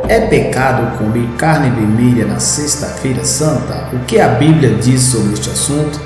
é pecado comer carne vermelha na Sexta-feira Santa? O que a Bíblia diz sobre este assunto?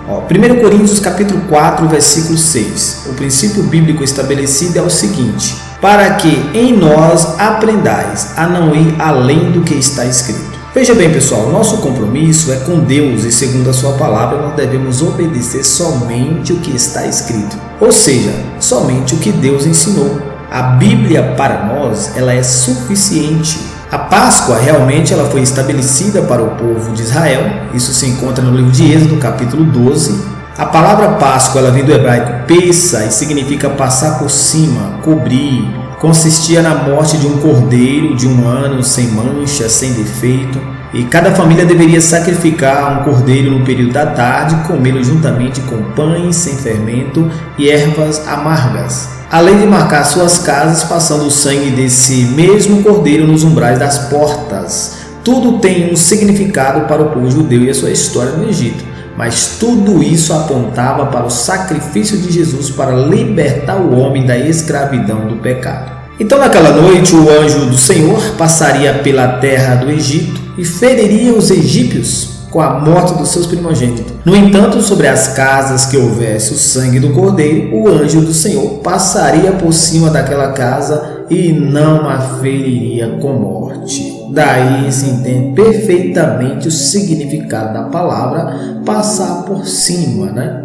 1 Coríntios capítulo 4, versículo 6. O princípio bíblico estabelecido é o seguinte: para que em nós aprendais a não ir além do que está escrito. Veja bem, pessoal, nosso compromisso é com Deus e, segundo a sua palavra, nós devemos obedecer somente o que está escrito, ou seja, somente o que Deus ensinou. A Bíblia para nós, ela é suficiente. A Páscoa realmente ela foi estabelecida para o povo de Israel. Isso se encontra no livro de Êxodo, capítulo 12. A palavra Páscoa ela vem do hebraico pessa e significa passar por cima, cobrir. Consistia na morte de um cordeiro de 1 ano, sem mancha, sem defeito, e cada família deveria sacrificar um cordeiro no período da tarde e comê-lo juntamente com pães sem fermento e ervas amargas, além de marcar suas casas passando o sangue desse mesmo cordeiro nos umbrais das portas. Tudo tem um significado para o povo judeu e a sua história no Egito. Mas tudo isso apontava para o sacrifício de Jesus para libertar o homem da escravidão do pecado. Então naquela noite o anjo do Senhor passaria pela terra do Egito e feriria os egípcios com a morte dos seus primogênitos. No entanto, sobre as casas que houvesse o sangue do cordeiro, o anjo do Senhor passaria por cima daquela casa e não a feriria com morte. Daí se entende perfeitamente o significado da palavra passar por cima, né?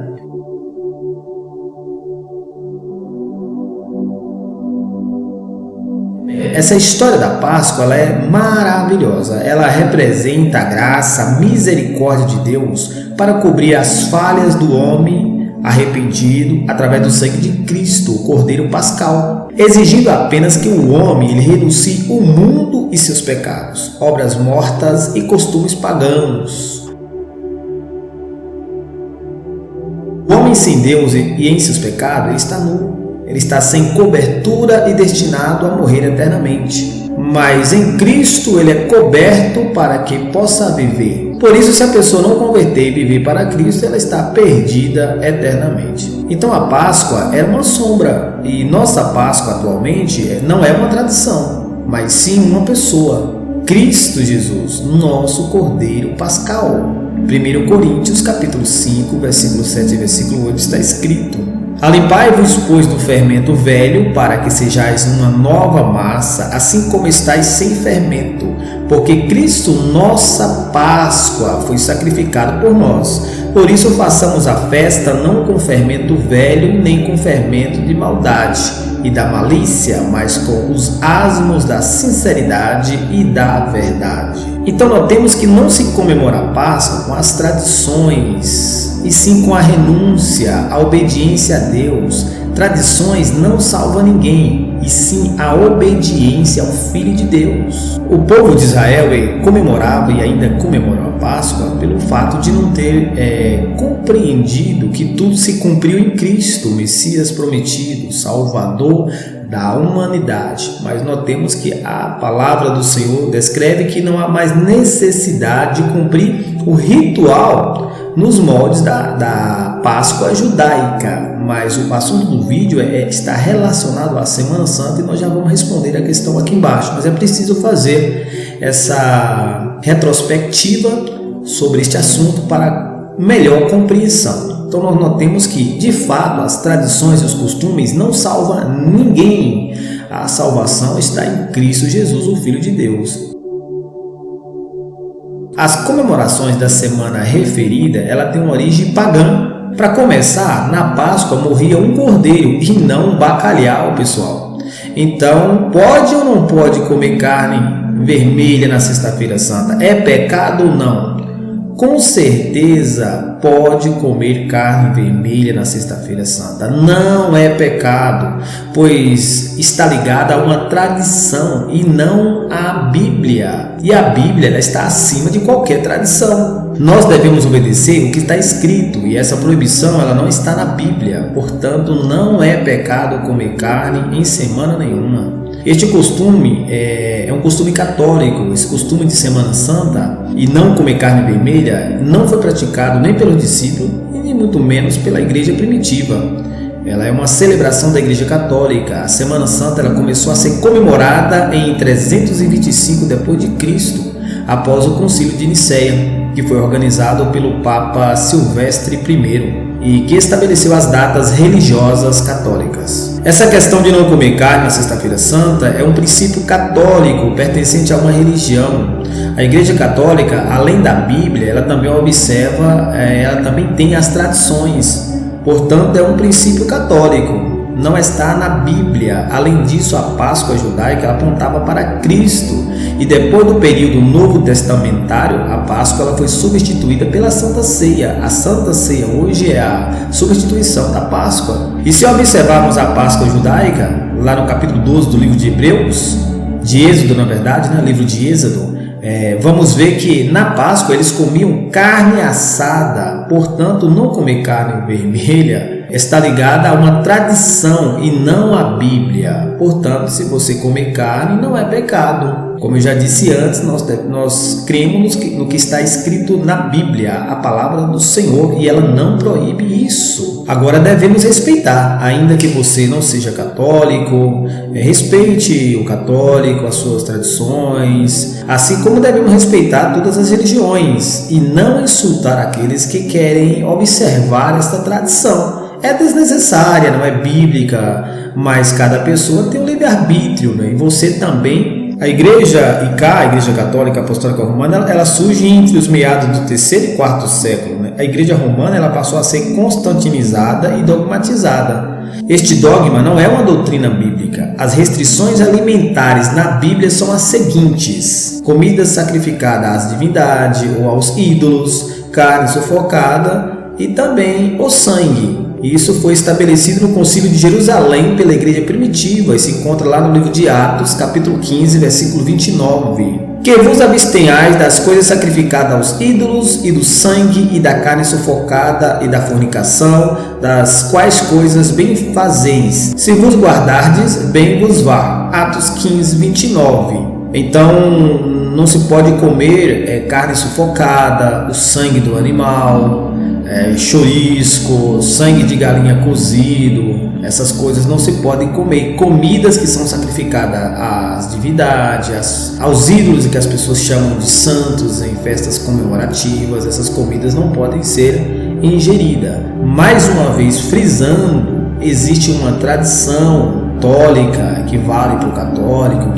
Essa história da Páscoa ela é maravilhosa. Ela representa a graça, a misericórdia de Deus para cobrir as falhas do homem arrependido através do sangue de Cristo, o Cordeiro Pascal, exigindo apenas que o homem ele renuncie o mundo e seus pecados, obras mortas e costumes pagãos. O homem sem Deus e em seus pecados ele está nu. Ele está sem cobertura e destinado a morrer eternamente. Mas em Cristo ele é coberto para que possa viver. Por isso, se a pessoa não converter e viver para Cristo, ela está perdida eternamente. Então a Páscoa era uma sombra. E nossa Páscoa atualmente não é uma tradição, mas sim uma pessoa. Cristo Jesus, nosso Cordeiro Pascal. 1 Coríntios capítulo 5, versículo 7 e versículo 8 está escrito: alimpai-vos, pois, do fermento velho, para que sejais uma nova massa, assim como estáis sem fermento, porque Cristo, nossa Páscoa, foi sacrificado por nós. Por isso façamos a festa não com fermento velho, nem com fermento de maldade e da malícia, mas com os asmos da sinceridade e da verdade. Então nós temos que não se comemorar a Páscoa com as tradições, e sim com a renúncia, a obediência a Deus. Tradições não salvam ninguém, e sim a obediência ao Filho de Deus. O povo de Israel comemorava e ainda comemora a Páscoa pelo fato de não ter compreendido que tudo se cumpriu em Cristo, o Messias prometido, Salvador da humanidade. Mas notemos que a palavra do Senhor descreve que não há mais necessidade de cumprir o ritual nos moldes da Páscoa judaica. Mas o assunto do vídeo está relacionado à Semana Santa e nós já vamos responder a questão aqui embaixo. Mas é preciso fazer essa retrospectiva sobre este assunto para melhor compreensão. Então nós notemos que, de fato, as tradições e os costumes não salvam ninguém. A salvação está em Cristo Jesus, o Filho de Deus. As comemorações da semana referida, ela tem uma origem pagã. Para começar, na Páscoa morria um cordeiro e não um bacalhau, pessoal. Então, pode ou não pode comer carne vermelha na Sexta-feira Santa? É pecado ou não? Com certeza pode comer carne vermelha na Sexta-feira Santa. Não é pecado, pois está ligada a uma tradição e não à Bíblia. E a Bíblia ela está acima de qualquer tradição. Nós devemos obedecer o que está escrito, e essa proibição ela não está na Bíblia. Portanto, não é pecado comer carne em semana nenhuma. Este costume é um costume católico. Esse costume de Semana Santa e não comer carne vermelha não foi praticado nem pelos discípulos e nem muito menos pela igreja primitiva. ela é uma celebração da Igreja Católica. A Semana Santa ela começou a ser comemorada em 325 d.C., após o Concílio de Nicéia, que foi organizado pelo Papa Silvestre I e que estabeleceu as datas religiosas católicas. Essa questão de não comer carne na Sexta-feira Santa é um princípio católico pertencente a uma religião. A Igreja Católica, além da Bíblia, ela também observa, ela também tem as tradições. Portanto, é um princípio católico. Não está na Bíblia. Além disso, a Páscoa judaica ela apontava para Cristo. E depois do período novo testamentário, a Páscoa ela foi substituída pela Santa Ceia. A Santa Ceia hoje é a substituição da Páscoa. E se observarmos a Páscoa judaica, lá no capítulo 12 do livro de Hebreus, de Êxodo na verdade, livro de Êxodo, vamos ver que na Páscoa eles comiam carne assada. Portanto, não comer carne vermelha está ligada a uma tradição e não à Bíblia. Portanto, se você comer carne, não é pecado. Como eu já disse antes, nós cremos no que está escrito na Bíblia, a palavra do Senhor, e ela não proíbe isso. Agora devemos respeitar, ainda que você não seja católico, respeite o católico, as suas tradições, assim como devemos respeitar todas as religiões e não insultar aqueles que querem observar esta tradição. É desnecessária, não é bíblica, mas cada pessoa tem um livre-arbítrio, e você também. A Igreja ICA, a Igreja Católica Apostólica Romana, ela surge entre os meados do 3º e 4º século. A Igreja Romana ela passou a ser constantinizada e dogmatizada. Este dogma não é uma doutrina bíblica. As restrições alimentares na Bíblia são as seguintes: comida sacrificada às divindades ou aos ídolos, carne sufocada e também o sangue. Isso foi estabelecido no Concílio de Jerusalém pela Igreja Primitiva e se encontra lá no livro de Atos, capítulo 15, versículo 29. Que vos abstenhais das coisas sacrificadas aos ídolos e do sangue e da carne sufocada e da fornicação, das quais coisas bem fazeis. Se vos guardardes, bem vos vá. Atos 15, 29. Então, não se pode comer carne sufocada, o sangue do animal, chorisco, sangue de galinha cozido, essas coisas não se podem comer. Comidas que são sacrificadas às divindades, aos ídolos que as pessoas chamam de santos em festas comemorativas, essas comidas não podem ser ingeridas. Mais uma vez frisando, existe uma tradição católica que vale para o católico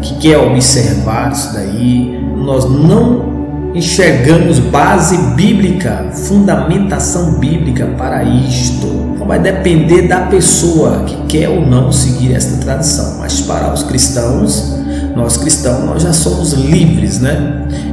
que quer observar isso daí. Nós não enxergamos base bíblica, fundamentação bíblica para isto. Então vai depender da pessoa que quer ou não seguir esta tradição. Mas para os cristãos, nós cristãos, nós já somos livres,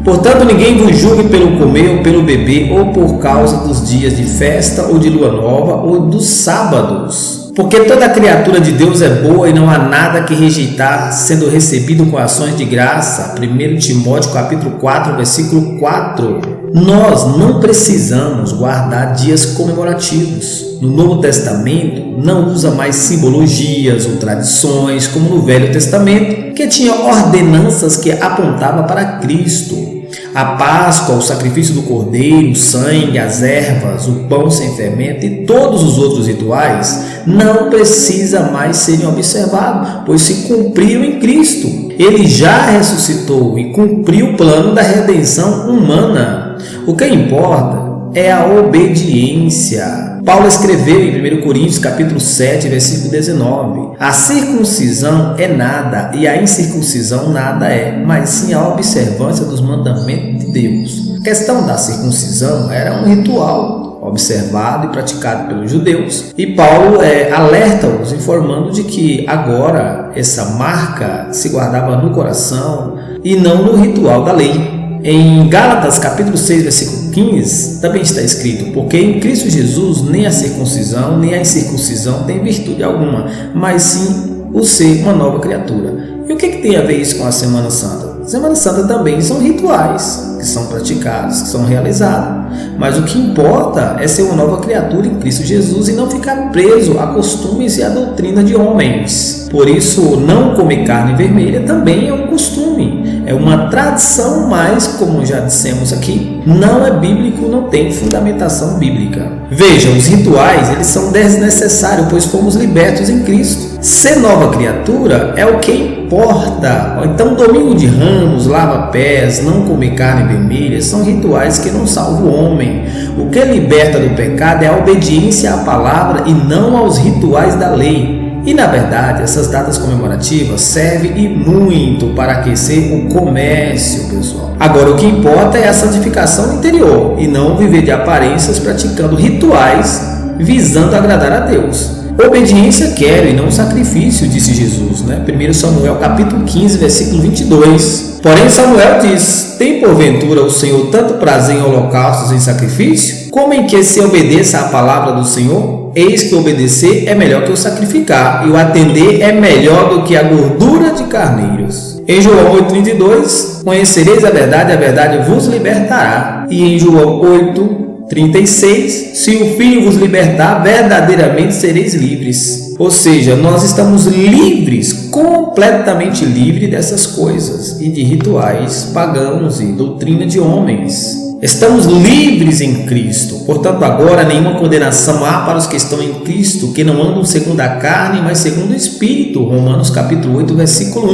Portanto, ninguém vos julgue pelo comer ou pelo beber, ou por causa dos dias de festa ou de lua nova ou dos sábados. Porque toda criatura de Deus é boa e não há nada que rejeitar, sendo recebido com ações de graça. 1 Timóteo capítulo 4, versículo 4. Nós não precisamos guardar dias comemorativos. No Novo Testamento não usa mais simbologias ou tradições como no Velho Testamento, que tinha ordenanças que apontavam para Cristo. A Páscoa, o sacrifício do cordeiro, o sangue, as ervas, o pão sem fermento e todos os outros rituais não precisa mais serem observados, pois se cumpriram em Cristo. Ele já ressuscitou e cumpriu o plano da redenção humana. O que importa é a obediência. Paulo escreveu em 1 Coríntios capítulo 7, versículo 19: a circuncisão é nada e a incircuncisão nada é, mas sim a observância dos mandamentos de Deus. A questão da circuncisão era um ritual observado e praticado pelos judeus, e Paulo alerta-os informando de que agora essa marca se guardava no coração e não no ritual da lei. Em Gálatas capítulo 6, versículo 15, também está escrito: porque em Cristo Jesus nem a circuncisão nem a incircuncisão tem virtude alguma, mas sim o ser uma nova criatura. E o que tem a ver isso com a Semana Santa? Semana Santa também são rituais que são praticados, que são realizados, mas o que importa é ser uma nova criatura em Cristo Jesus e não ficar preso a costumes e a doutrina de homens. Por isso, não comer carne vermelha também é um costume, é uma tradição, mas, como já dissemos aqui, não é bíblico, não tem fundamentação bíblica. Veja, os rituais, eles são desnecessários, pois fomos libertos em Cristo. Ser nova criatura é o que importa. Então, domingo de ramos, lava pés, não comer carne vermelha, são rituais que não salvam o homem. O que liberta do pecado é a obediência à palavra e não aos rituais da lei. E na verdade, essas datas comemorativas servem e muito para aquecer o comércio, pessoal. Agora, o que importa é a santificação interior e não viver de aparências praticando rituais visando agradar a Deus. Obediência quero e não sacrifício, disse Jesus, 1 Samuel capítulo 15, versículo 22. Porém Samuel diz: tem porventura o Senhor tanto prazer em holocaustos e em sacrifício, como em que se obedeça à palavra do Senhor? Eis que obedecer é melhor que o sacrificar, e o atender é melhor do que a gordura de carneiros. Em João 8,32, conhecereis a verdade vos libertará. E em João 8,36, se o Filho vos libertar, verdadeiramente sereis livres. Ou seja, nós estamos livres, completamente livres dessas coisas e de rituais pagãos e doutrina de homens. Estamos livres em Cristo, portanto agora nenhuma condenação há para os que estão em Cristo, que não andam segundo a carne, mas segundo o Espírito. Romanos capítulo 8, versículo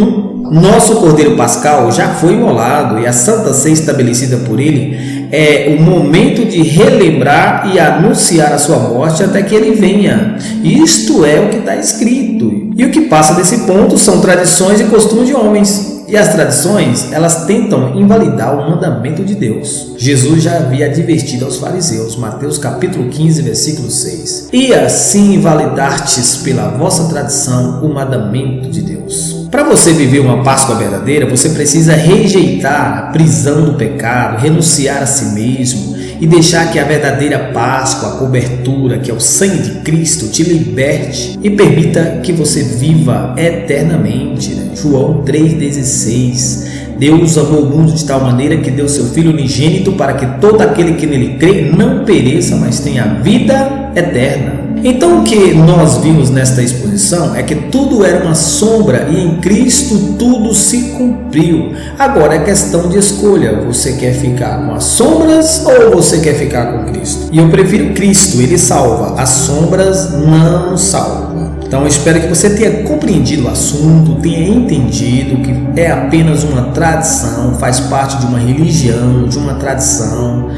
1. Nosso Cordeiro Pascal já foi imolado e a Santa Ceia estabelecida por ele é o momento de relembrar e anunciar a sua morte até que ele venha. Isto é o que está escrito. E o que passa desse ponto são tradições e costumes de homens. E as tradições, elas tentam invalidar o mandamento de Deus. Jesus já havia advertido aos fariseus, Mateus capítulo 15, versículo 6. E assim invalidastes pela vossa tradição o mandamento de Deus. Para você viver uma Páscoa verdadeira, você precisa rejeitar a prisão do pecado, renunciar a si mesmo e deixar que a verdadeira Páscoa, a cobertura, que é o sangue de Cristo, te liberte e permita que você viva eternamente. João 3,16. Deus amou o mundo de tal maneira que deu seu Filho unigênito para que todo aquele que nele crê não pereça, mas tenha vida eterna. Então o que nós vimos nesta exposição é que tudo era uma sombra e em Cristo tudo se cumpriu. Agora é questão de escolha, você quer ficar com as sombras ou você quer ficar com Cristo? E eu prefiro Cristo, ele salva, as sombras não salvam. Então eu espero que você tenha compreendido o assunto, tenha entendido que é apenas uma tradição, faz parte de uma religião, de uma tradição,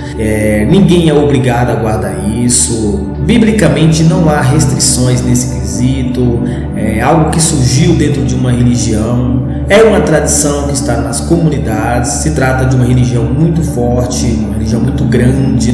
ninguém é obrigado a guardar isso. Biblicamente não há restrições nesse quesito, é algo que surgiu dentro de uma religião, é uma tradição que está nas comunidades, se trata de uma religião muito forte, uma religião muito grande,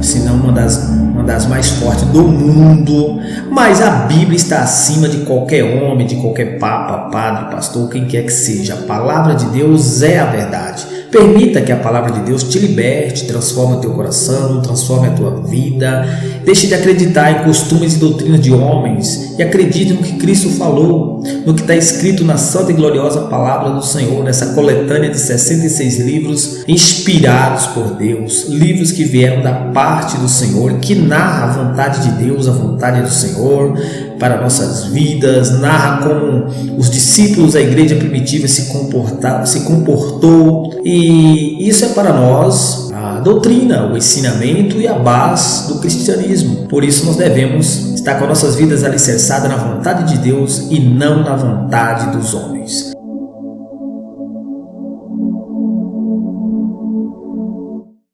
se não uma das mais fortes do mundo, mas a Bíblia está acima de qualquer homem, de qualquer papa, padre, pastor, quem quer que seja. A palavra de Deus é a verdade. Permita que a palavra de Deus te liberte, transforme o teu coração, transforme a tua vida. Deixe de acreditar em costumes e doutrinas de homens e acredite no que Cristo falou, no que está escrito na santa e gloriosa palavra do Senhor, nessa coletânea de 66 livros inspirados por Deus, livros que vieram da parte do Senhor, que narra a vontade de Deus, a vontade do Senhor para nossas vidas, narra como os discípulos da igreja primitiva se comportou, e isso é para nós a doutrina, o ensinamento e a base do cristianismo. Por isso nós devemos estar com nossas vidas alicerçadas na vontade de Deus e não na vontade dos homens.